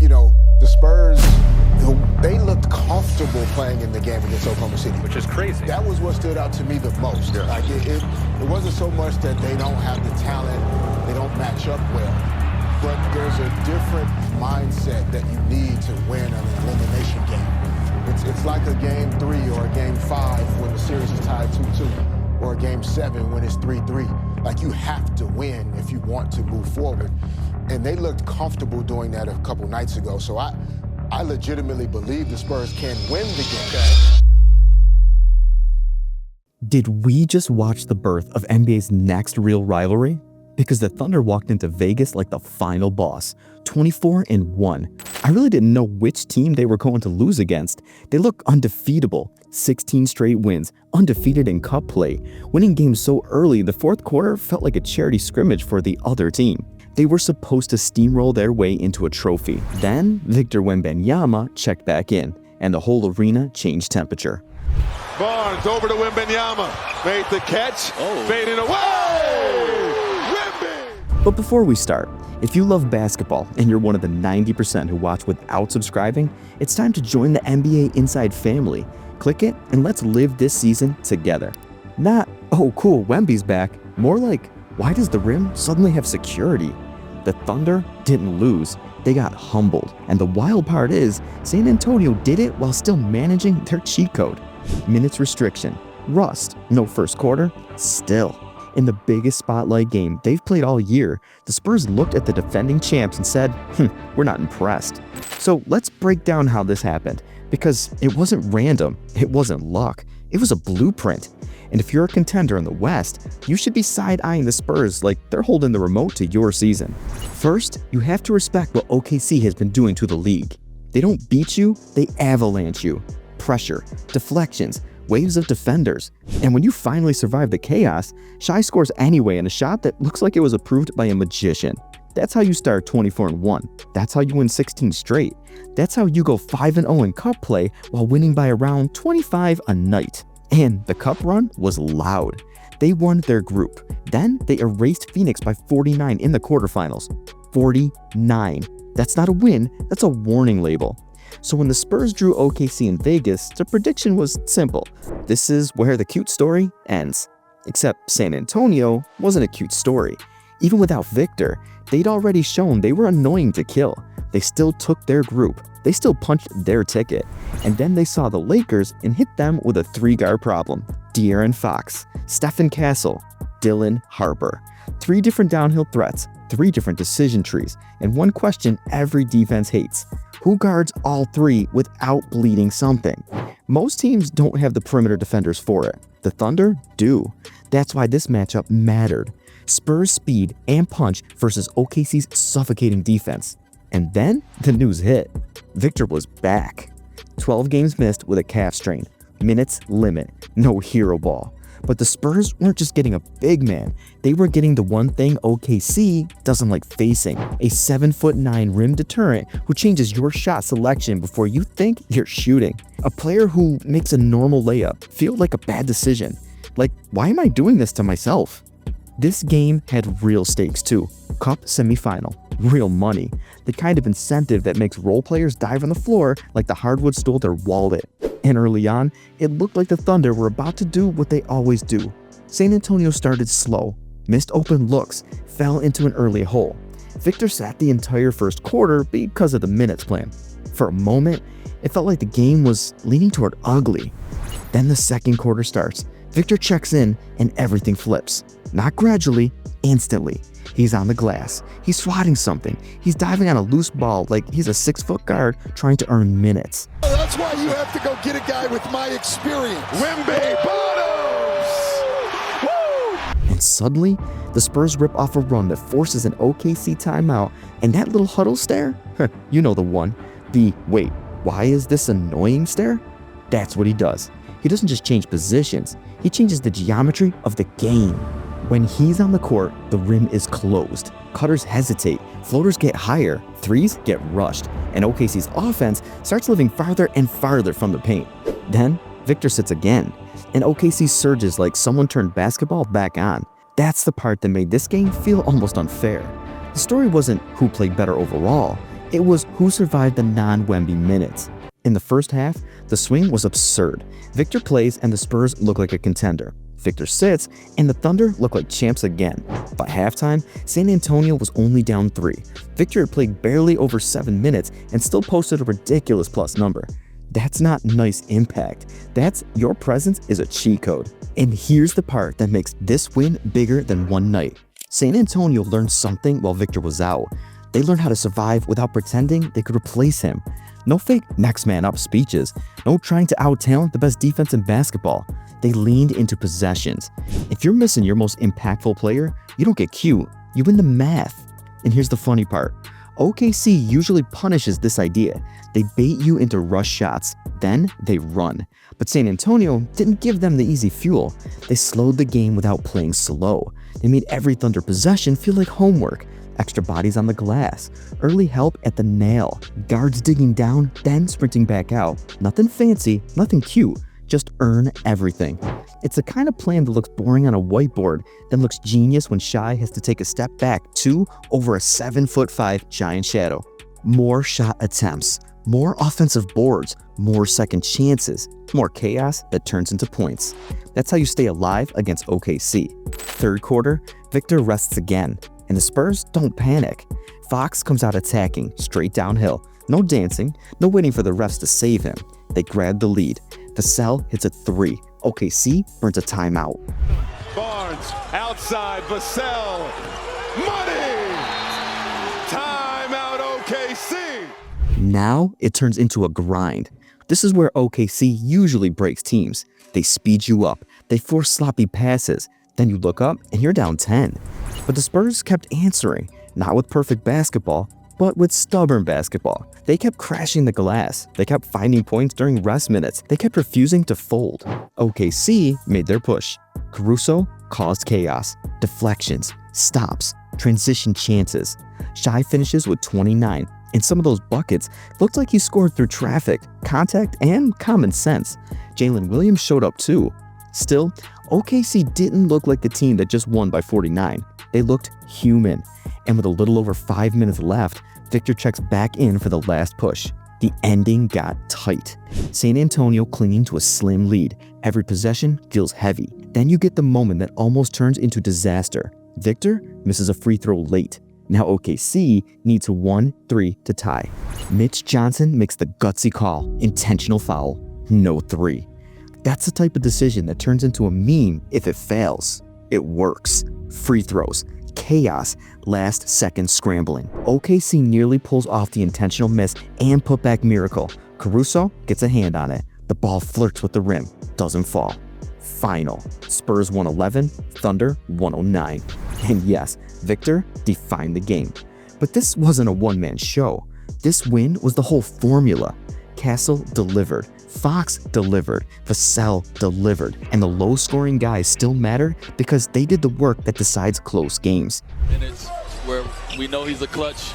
the Spurs, they looked comfortable playing in the game against Oklahoma City. Which is crazy. That was what stood out to me the most. Yeah. Like it wasn't so much that they don't have the talent, they don't match up well, but there's a different mindset that you need to win an elimination game. It's like a game 3 or a game 5 when the series is tied 2-2, or a game 7 when it's 3-3. Like, you have to win if you want to move forward. And they looked comfortable doing that a couple nights ago. So I legitimately believe the Spurs can win the game. Okay. Did we just watch the birth of NBA's next real rivalry? Because the Thunder walked into Vegas like the final boss, 24-1. I really didn't know which team they were going to lose against. They look undefeatable, 16 straight wins, undefeated in cup play. Winning games so early, the fourth quarter felt like a charity scrimmage for the other team. They were supposed to steamroll their way into a trophy. Then, Victor Wembanyama checked back in, and the whole arena changed temperature. Barnes over to Wembanyama, made the catch, fading away! Wemby! But before we start, if you love basketball and you're one of the 90% who watch without subscribing, it's time to join the NBA Inside family. Click it and let's live this season together. Not, oh cool, Wemby's back. More like, why does the rim suddenly have security? The Thunder didn't lose, they got humbled. And the wild part is, San Antonio did it while still managing their cheat code. Minutes restriction, rust, no first quarter, still. In the biggest spotlight game they've played all year, the Spurs looked at the defending champs and said, we're not impressed. So let's break down how this happened, because it wasn't random, it wasn't luck, it was a blueprint. And if you're a contender in the West, you should be side-eyeing the Spurs like they're holding the remote to your season. First, you have to respect what OKC has been doing to the league. They don't beat you, they avalanche you. Pressure, deflections, waves of defenders. And when you finally survive the chaos, Shai scores anyway in a shot that looks like it was approved by a magician. That's how you start 24-1. That's how you win 16 straight. That's how you go 5-0 in cup play while winning by around 25 a night. And the cup run was loud. They won their group. Then they erased Phoenix by 49 in the quarterfinals. 49. That's not a win, that's a warning label. So when the Spurs drew OKC in Vegas, the prediction was simple. This is where the cute story ends. Except San Antonio wasn't a cute story. Even without Victor, they'd already shown they were annoying to kill. They still took their group. They still punched their ticket. And then they saw the Lakers and hit them with a 3-guard problem. De'Aaron Fox, Stephen Castle, Dylan Harper. 3 different downhill threats, 3 different decision trees, and one question every defense hates. Who guards all 3 without bleeding something? Most teams don't have the perimeter defenders for it. The Thunder do. That's why this matchup mattered. Spurs speed and punch versus OKC's suffocating defense. And then the news hit. Victor was back. 12 games missed with a calf strain. Minutes limit. No hero ball. But the Spurs weren't just getting a big man. They were getting the one thing OKC doesn't like facing. A 7'9" rim deterrent who changes your shot selection before you think you're shooting. A player who makes a normal layup feel like a bad decision. Like, why am I doing this to myself? This game had real stakes too. Cup semifinal. Real money. The kind of incentive that makes role players dive on the floor like the hardwood stole their wallet. And early on, it looked like the Thunder were about to do what they always do. San Antonio started slow, missed open looks, fell into an early hole. Victor sat the entire first quarter because of the minutes plan. For a moment, it felt like the game was leaning toward ugly. Then the second quarter starts. Victor checks in and everything flips. Not gradually, instantly. He's on the glass. He's swatting something. He's diving on a loose ball like he's a 6-foot guard trying to earn minutes. That's why you have to go get a guy with my experience. Wemby bottoms! Woo! And suddenly, the Spurs rip off a run that forces an OKC timeout, and that little huddle stare? You know the one. The, wait, why is this annoying stare? That's what he does. He doesn't just change positions, he changes the geometry of the game. When he's on the court, the rim is closed. Cutters hesitate, floaters get higher, threes get rushed, and OKC's offense starts living farther and farther from the paint. Then, Victor sits again, and OKC surges like someone turned basketball back on. That's the part that made this game feel almost unfair. The story wasn't who played better overall, It was who survived the non-Wemby minutes. In the first half, the swing was absurd. Victor plays and the Spurs look like a contender. Victor sits and the Thunder look like champs again. By halftime, San Antonio was only down 3. Victor had played barely over 7 minutes and still posted a ridiculous plus number. That's not nice impact. That's your presence is a cheat code. And here's the part that makes this win bigger than one night. San Antonio learned something while Victor was out. They learned how to survive without pretending they could replace him. No fake next man up speeches. No trying to out-talent the best defense in basketball. They leaned into possessions. If you're missing your most impactful player, you don't get cute. You win the math. And here's the funny part. OKC usually punishes this idea. They bait you into rush shots, then they run. But San Antonio didn't give them the easy fuel. They slowed the game without playing slow. They made every Thunder possession feel like homework. Extra bodies on the glass, early help at the nail, guards digging down, then sprinting back out. Nothing fancy, nothing cute, just earn everything. It's the kind of plan that looks boring on a whiteboard, then looks genius when Shai has to take a step back 2 over a 7'5" giant shadow. More shot attempts, more offensive boards, more second chances, more chaos that turns into points. That's how you stay alive against OKC. Third quarter, Victor rests again. And the Spurs don't panic. Fox comes out attacking, straight downhill. No dancing, no waiting for the refs to save him. They grab the lead. Vassell hits a 3. OKC burns a timeout. Barnes, outside, Vassell. Money! Timeout OKC! Now it turns into a grind. This is where OKC usually breaks teams. They speed you up. They force sloppy passes. Then you look up and you're down 10. But the Spurs kept answering, not with perfect basketball, but with stubborn basketball. They kept crashing the glass. They kept finding points during rest minutes. They kept refusing to fold. OKC made their push. Caruso caused chaos, deflections, stops, transition chances. Shai finishes with 29, and some of those buckets looked like he scored through traffic, contact, and common sense. Jalen Williams showed up too. Still, OKC didn't look like the team that just won by 49. They looked human. And with a little over 5 minutes left, Victor checks back in for the last push. The ending got tight. San Antonio clinging to a slim lead. Every possession feels heavy. Then you get the moment that almost turns into disaster. Victor misses a free throw late. Now OKC needs a 1-3 to tie. Mitch Johnson makes the gutsy call. Intentional foul. No 3. That's the type of decision that turns into a meme if it fails. It works. Free throws, chaos, last second scrambling. OKC nearly pulls off the intentional miss and putback miracle. Caruso gets a hand on it. The ball flirts with the rim, doesn't fall. Final. Spurs 111, Thunder 109. And yes, Victor defined the game. But this wasn't a one-man show. This win was the whole formula. Castle delivered. Fox delivered, Vassell delivered, and the low-scoring guys still matter because they did the work that decides close games. Minutes where we know he's a clutch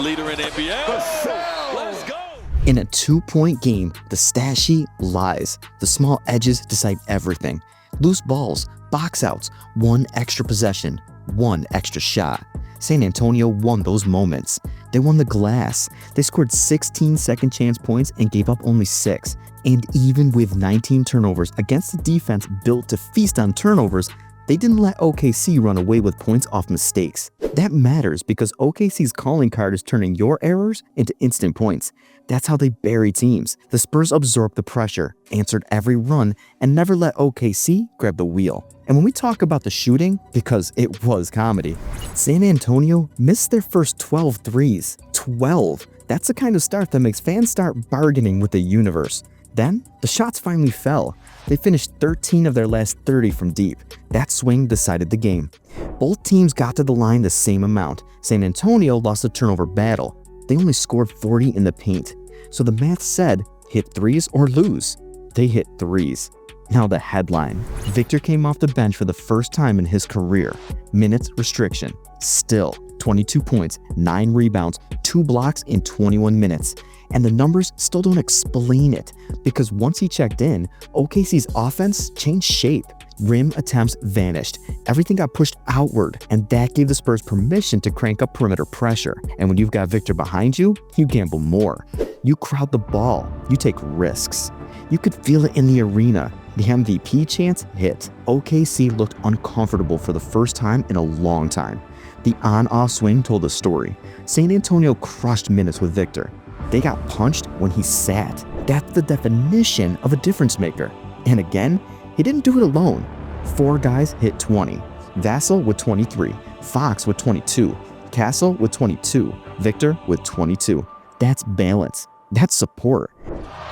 leader in NBA. Vassell! Let's go! In a 2-point game, the stat sheet lies. The small edges decide everything. Loose balls, box outs, 1 extra possession, 1 extra shot. San Antonio won those moments. They won the glass. They scored 16 second chance points and gave up only 6. And even with 19 turnovers against a defense built to feast on turnovers, they didn't let OKC run away with points off mistakes. That matters because OKC's calling card is turning your errors into instant points. That's how they bury teams. The Spurs absorbed the pressure, answered every run, and never let OKC grab the wheel. And when we talk about the shooting, because it was comedy, San Antonio missed their first 12 threes. 12! That's the kind of start that makes fans start bargaining with the universe. Then, the shots finally fell. They finished 13 of their last 30 from deep. That swing decided the game. Both teams got to the line the same amount. San Antonio lost the turnover battle. They only scored 40 in the paint. So the math said, hit threes or lose. They hit threes. Now the headline. Victor came off the bench for the first time in his career. Minutes restriction. Still, 22 points, 9 rebounds, 2 blocks in 21 minutes. And the numbers still don't explain it, because once he checked in, OKC's offense changed shape. Rim attempts vanished, everything got pushed outward, and that gave the Spurs permission to crank up perimeter pressure. And when you've got Victor behind you, you gamble more. You crowd the ball, you take risks. You could feel it in the arena. The MVP chance hit. OKC looked uncomfortable for the first time in a long time. The on-off swing told a story. San Antonio crushed minutes with Victor. They got punched when he sat. That's the definition of a difference maker. And again, he didn't do it alone. 4 guys hit 20. Vassell with 23, Fox with 22, Castle with 22, Victor with 22. That's balance. That's support.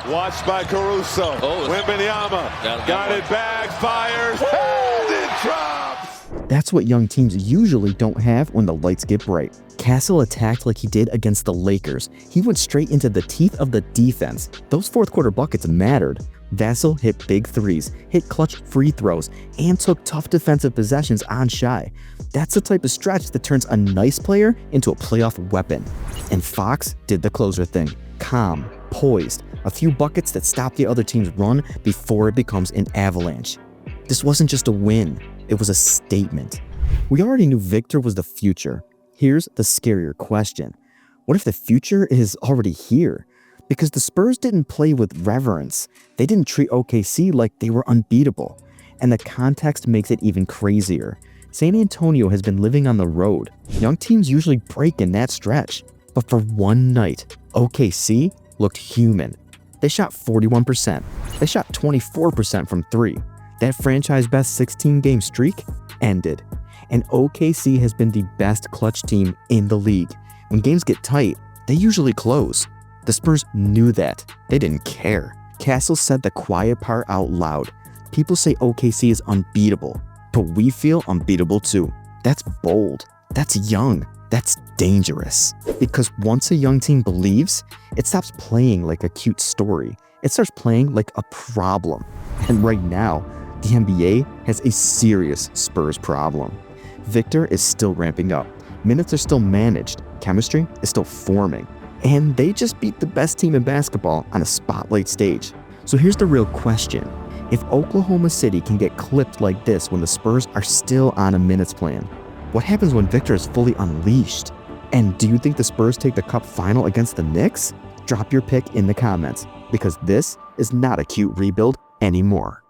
Watched by Caruso. Wembanyama got it back, fires, and it drops. That's what young teams usually don't have when the lights get bright. Castle attacked like he did against the Lakers. He went straight into the teeth of the defense. Those fourth quarter buckets mattered. Vassell hit big threes, hit clutch free throws, and took tough defensive possessions on Shy. That's the type of stretch that turns a nice player into a playoff weapon. And Fox did the closer thing. Calm, poised, a few buckets that stop the other team's run before it becomes an avalanche. This wasn't just a win, it was a statement. We already knew Victor was the future. Here's the scarier question. What if the future is already here? Because the Spurs didn't play with reverence. They didn't treat OKC like they were unbeatable. And the context makes it even crazier. San Antonio has been living on the road. Young teams usually break in that stretch. But for one night, OKC looked human. They shot 41%. They shot 24% from 3. That franchise best 16-game streak ended. And OKC has been the best clutch team in the league. When games get tight, they usually close. The Spurs knew that. They didn't care. Castle said the quiet part out loud. People say OKC is unbeatable, but we feel unbeatable too. That's bold. That's young. That's dangerous. Because once a young team believes, it stops playing like a cute story. It starts playing like a problem. And right now, the NBA has a serious Spurs problem. Victor is still ramping up. Minutes are still managed. Chemistry is still forming. And they just beat the best team in basketball on a spotlight stage. So here's the real question. If Oklahoma City can get clipped like this when the Spurs are still on a minutes plan, what happens when Victor is fully unleashed? And do you think the Spurs take the cup final against the Knicks? Drop your pick in the comments, because this is not a cute rebuild anymore.